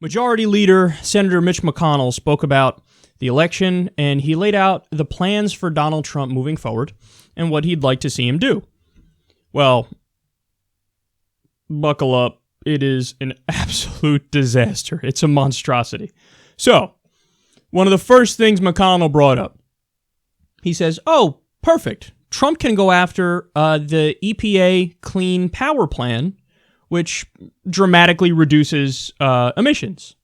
Majority Leader Senator Mitch McConnell spoke about the election, and he laid out the plans for Donald Trump moving forward and what he'd like to see him do. Well, buckle up. It is an absolute disaster. It's a monstrosity. So, one of the first things McConnell brought up, he says, oh, perfect. Trump can go after the EPA Clean Power Plan, which dramatically reduces emissions.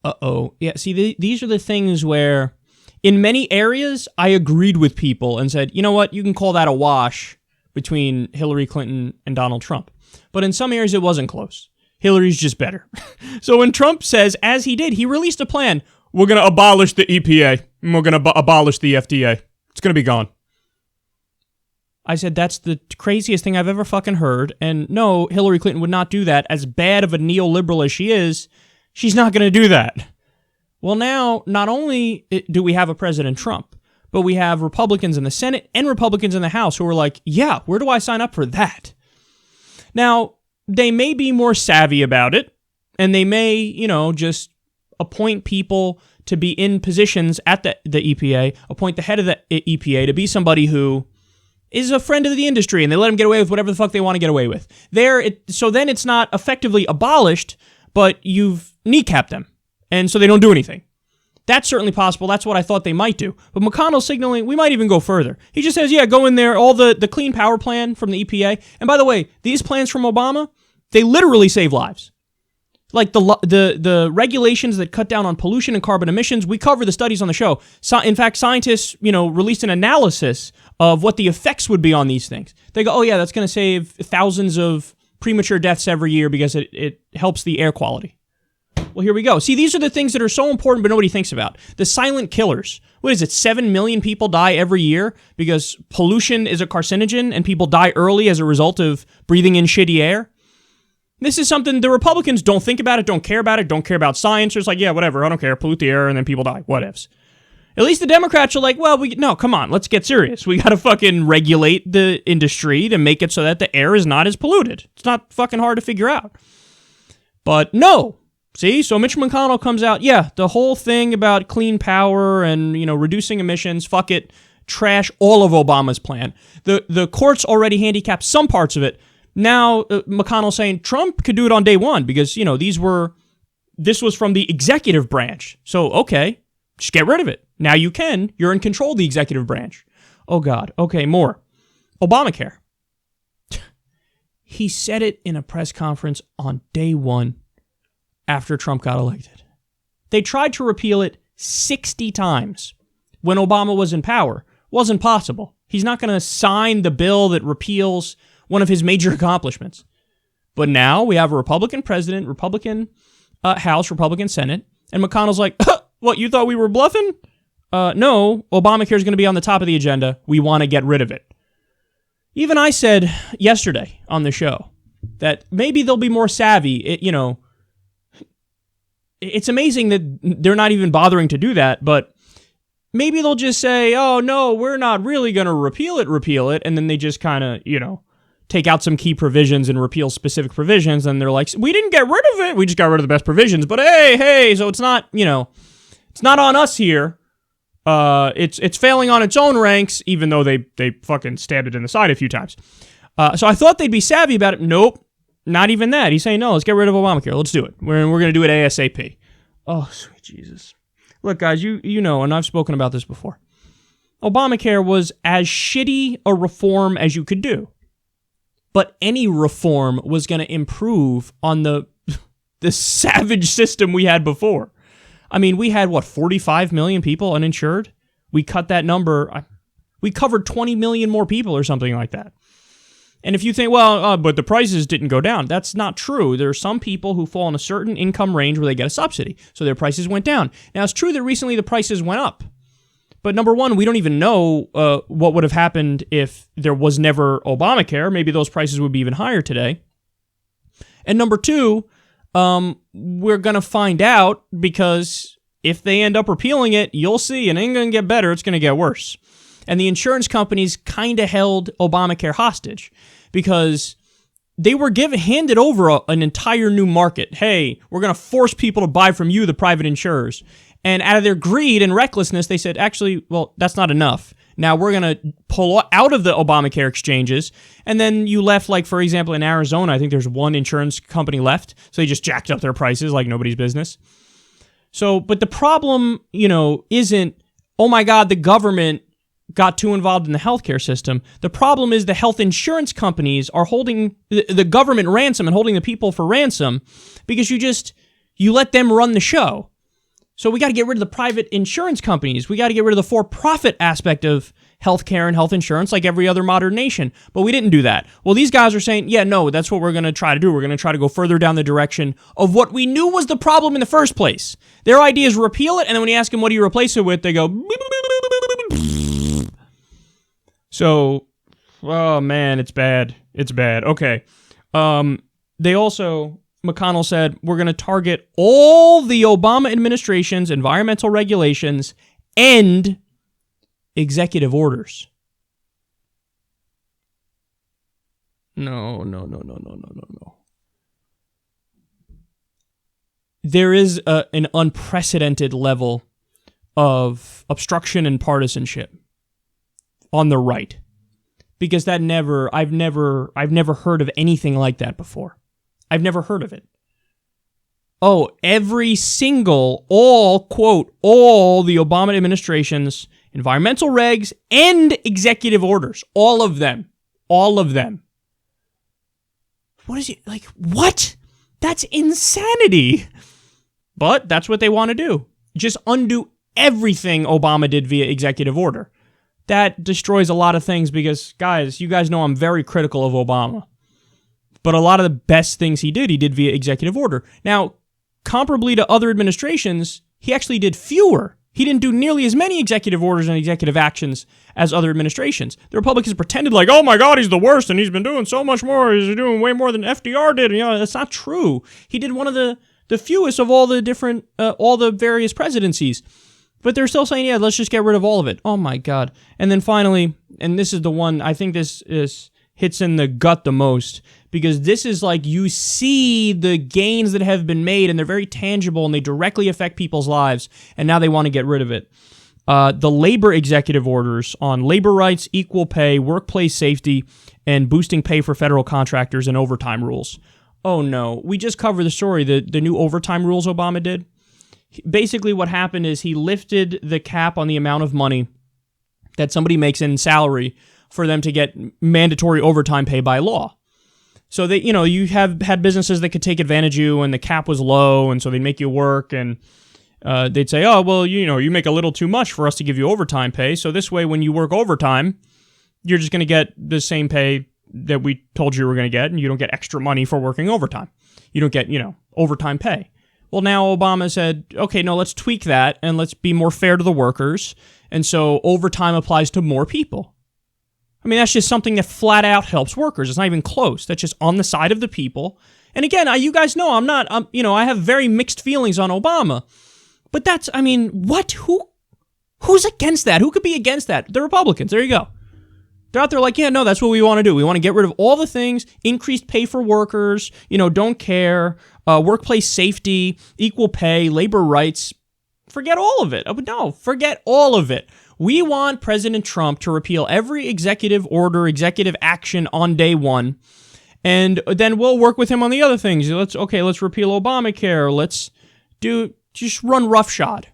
Uh-oh. Yeah, see, these are the things where, in many areas, I agreed with people and said, you know what, you can call that a wash between Hillary Clinton and Donald Trump. But in some areas, it wasn't close. Hillary's just better. So when Trump says, as he did, he released a plan, we're going to abolish the EPA, and we're going to abolish the FDA. It's going to be gone. I said, that's the craziest thing I've ever fucking heard. And no, Hillary Clinton would not do that. As bad of a neoliberal as she is, she's not going to do that. Well, now, not only do we have a President Trump, but we have Republicans in the Senate and Republicans in the House who are like, yeah, where do I sign up for that? Now, they may be more savvy about it, and they may, just appoint people to be in positions at the EPA, appoint the head of the EPA to be somebody who is a friend of the industry, and they let them get away with whatever the fuck they want to get away with. So then it's not effectively abolished, but you've kneecapped them, and so they don't do anything. That's certainly possible. That's what I thought they might do. But McConnell's signaling we might even go further. He just says, yeah, go in there, all the Clean Power Plan from the EPA. And by the way, these plans from Obama, they literally save lives. Like the regulations that cut down on pollution and carbon emissions, we cover the studies on the show. In fact, scientists, released an analysis of what the effects would be on these things. They go, oh yeah, that's going to save thousands of premature deaths every year because it helps the air quality. Well, here we go. See, these are the things that are so important but nobody thinks about. The silent killers. What is it, 7 million people die every year because pollution is a carcinogen and people die early as a result of breathing in shitty air? This is something the Republicans don't think about it, don't care about science. It's like, yeah, whatever, I don't care, pollute the air and then people die, whatevs. At least the Democrats are like, well, no, come on, let's get serious. We got to fucking regulate the industry to make it so that the air is not as polluted. It's not fucking hard to figure out. But no. See, so Mitch McConnell comes out, yeah, the whole thing about clean power and, reducing emissions, fuck it, trash all of Obama's plan. The courts already handicapped some parts of it. Now, McConnell's saying Trump could do it on day one because, this was from the executive branch. So, okay, just get rid of it. Now you can. You're in control of the executive branch. Oh, God. Okay, more. Obamacare. He said it in a press conference on day one after Trump got elected. They tried to repeal it 60 times when Obama was in power. Wasn't possible. He's not going to sign the bill that repeals one of his major accomplishments. But now we have a Republican president, Republican House, Republican Senate, and McConnell's like, what, you thought we were bluffing? No, Obamacare is going to be on the top of the agenda. We want to get rid of it. Even I said yesterday on the show that maybe they'll be more savvy. It's amazing that they're not even bothering to do that, but maybe they'll just say, oh, no, we're not really going to repeal it, and then they just kind of, take out some key provisions and repeal specific provisions, and they're like, we didn't get rid of it, we just got rid of the best provisions, but hey, so it's not, it's not on us here. It's failing on its own ranks, even though they fucking stabbed it in the side a few times. So I thought they'd be savvy about it. Nope. Not even that. He's saying, no, let's get rid of Obamacare. Let's do it. We're going to do it ASAP. Oh, sweet Jesus. Look, guys, you know, and I've spoken about this before. Obamacare was as shitty a reform as you could do. But any reform was going to improve on the savage system we had before. I mean, we had, 45 million people uninsured? We cut that number. We covered 20 million more people or something like that. And if you think, but the prices didn't go down, that's not true. There are some people who fall in a certain income range where they get a subsidy, so their prices went down. Now, it's true that recently the prices went up. But number one, we don't even know what would have happened if there was never Obamacare. Maybe those prices would be even higher today. And number two, we're going to find out because if they end up repealing it, you'll see it ain't going to get better, it's going to get worse. And the insurance companies kind of held Obamacare hostage because they were handed over an entire new market. Hey, we're going to force people to buy from you, the private insurers. And out of their greed and recklessness, they said, actually, well, that's not enough. Now we're going to pull out of the Obamacare exchanges. And then you left, like, for example, in Arizona, I think there's one insurance company left. So they just jacked up their prices like nobody's business. So, but the problem, isn't, oh my God, the government got too involved in the healthcare system. The problem is the health insurance companies are holding the government ransom and holding the people for ransom because you let them run the show. So we got to get rid of the private insurance companies. We got to get rid of the for-profit aspect of healthcare and health insurance like every other modern nation. But we didn't do that. Well, these guys are saying, yeah, no, that's what we're going to try to do. We're going to try to go further down the direction of what we knew was the problem in the first place. Their idea is repeal it, and then when you ask them what do you replace it with, they go... So, oh man, it's bad. It's bad. Okay. They also, McConnell said, we're going to target all the Obama administration's environmental regulations and executive orders. No. There is an unprecedented level of obstruction and partisanship on the right, because I've never heard of anything like that before. I've never heard of it. Oh, all the Obama administration's environmental regs and executive orders, all of them. What is it like? What? That's insanity. But that's what they want to do. Just undo everything Obama did via executive order. That destroys a lot of things because, guys, you guys know I'm very critical of Obama. But a lot of the best things he did via executive order. Now, comparably to other administrations, he actually did fewer. He didn't do nearly as many executive orders and executive actions as other administrations. The Republicans pretended like, oh my God, he's the worst and he's been doing so much more. He's doing way more than FDR did. That's not true. He did one of the fewest of all the different, all the various presidencies. But they're still saying, yeah, let's just get rid of all of it. Oh, my God. And then finally, and this is the one, I think this hits in the gut the most, because this is like you see the gains that have been made, and they're very tangible, and they directly affect people's lives, and now they want to get rid of it. The labor executive orders on labor rights, equal pay, workplace safety, and boosting pay for federal contractors and overtime rules. Oh, no. We just covered the story, the new overtime rules Obama did. Basically, what happened is he lifted the cap on the amount of money that somebody makes in salary for them to get mandatory overtime pay by law. So that, you have had businesses that could take advantage of you, and the cap was low, and so they'd make you work, and they'd say, oh, well, you make a little too much for us to give you overtime pay, so this way when you work overtime, you're just going to get the same pay that we told you were going to get, and you don't get extra money for working overtime. You don't get, overtime pay. Well, now Obama said, okay, no, let's tweak that and let's be more fair to the workers. And so overtime applies to more people. I mean, that's just something that flat out helps workers. It's not even close. That's just on the side of the people. And again, you guys know I have very mixed feelings on Obama. But what? Who's against that? Who could be against that? The Republicans. There you go. They're out there like, yeah, no, that's what we want to do. We want to get rid of all the things, increased pay for workers, don't care, workplace safety, equal pay, labor rights. Forget all of it. No, forget all of it. We want President Trump to repeal every executive order, executive action on day one, and then we'll work with him on the other things. Let's repeal Obamacare. Let's just run roughshod.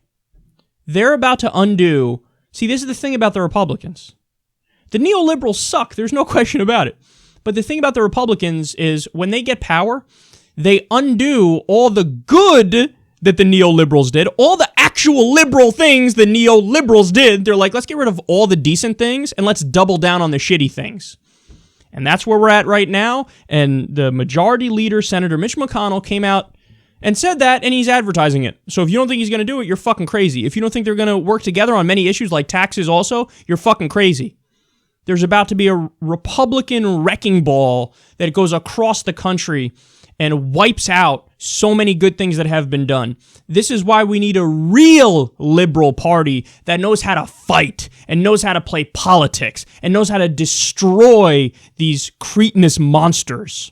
They're about to undo. See, this is the thing about the Republicans. The neoliberals suck. There's no question about it. But the thing about the Republicans is when they get power, they undo all the good that the neoliberals did, all the actual liberal things the neoliberals did. They're like, let's get rid of all the decent things and let's double down on the shitty things. And that's where we're at right now. And the majority leader, Senator Mitch McConnell, came out and said that, and he's advertising it. So if you don't think he's going to do it, you're fucking crazy. If you don't think they're going to work together on many issues like taxes also, you're fucking crazy. There's about to be a Republican wrecking ball that goes across the country and wipes out so many good things that have been done. This is why we need a real liberal party that knows how to fight and knows how to play politics and knows how to destroy these cretinous monsters.